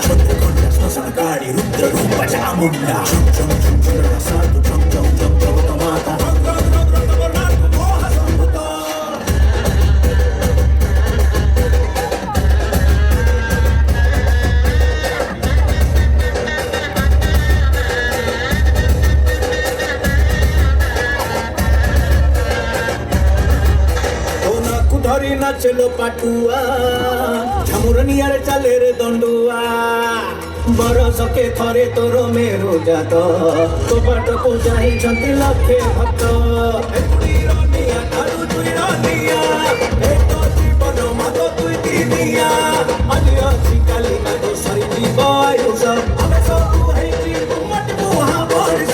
చంద్రకొండ శ్మశానకాడి రుద్ర రూప చాముండ సాధు మాత ধরি নাচলো পাটুয়া ঝামুরানি আর চালের দণ্ডুয়া বরষকে থরে তোর মেরু জাত তো পাটକୁ ଯାଇଛନ୍ତି ଲକ୍ଷେ ଭକ୍ତ ଆଜି ଅଛି କାଲି ନାଗ ସରିଯିବ ଆୟୁଷ ଆମେ ସବୁ ହେଇଛି ମହାବରିଷ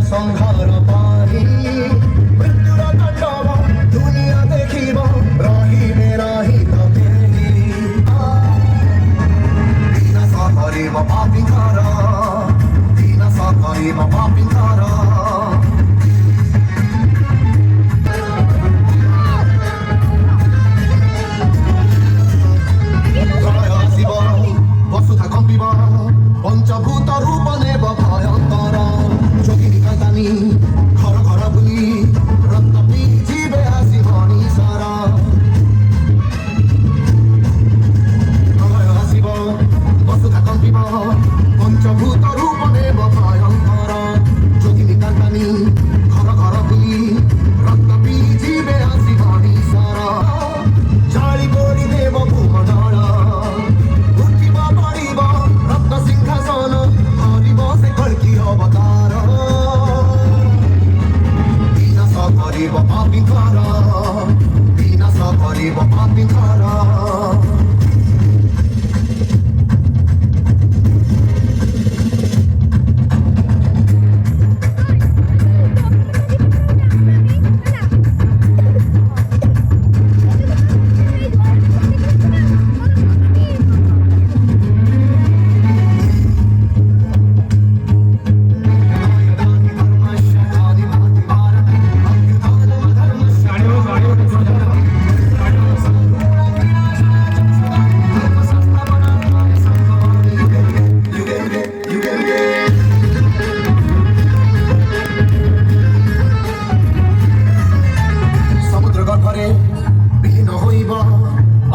संहार पानी मृत्युर तांडव दुनिया देखिब रही राही विनाश करिब पापींकर विनाश करिब पापींकर आसिब वसुधा कंपिब पंचभूत रूप नेब भयंकर घर घर बुली रक्त पिजिबे आसी मनीषर प्रलय आसिब वसुधा कंपिब पंचभूत रूप नेब भयंकर जोगिनी कांतानी घर घर बुली रक्त पिजिबे आसी मनीषर जाली पोड़ी देव भूमंडल उठिब पड़िब रक्त सिंहासन हरिब से कल्कि अवतार करिब पापींकर विनाश करिब पापींकर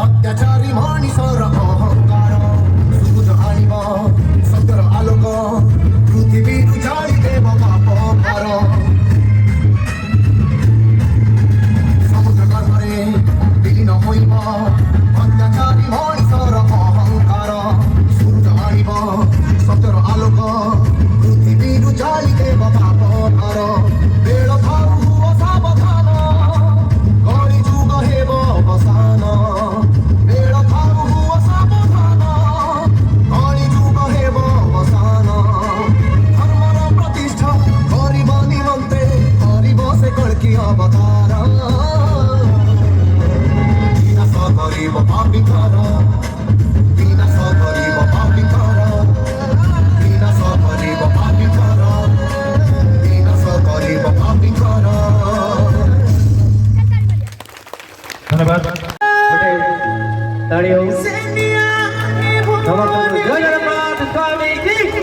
अत्याचारी मनीषर अहंकार सूरज आनिब सत्यर आलोक पृथ्वी उजाड़ी देव पाप भार समुद्र गर्भरे विलीन होइब अत्याचारी मनीषर अहंकार सूरज आनिब सत्यर आलोक पृथ्वी उजाड़ी देव पाप भार बेल थारु सावधान गरी जुग हेब अवसान अवतार विनाश करिब पापींकर विनाश करिब पापींकर विनाश करिब पापींकर विनाश करिब पापींकर धन्यवाद ताड़ी हो नमस्कार जय जगन्नाथ स्वामी की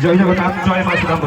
জয় জগন্নাথ, জয় মা সুদাম।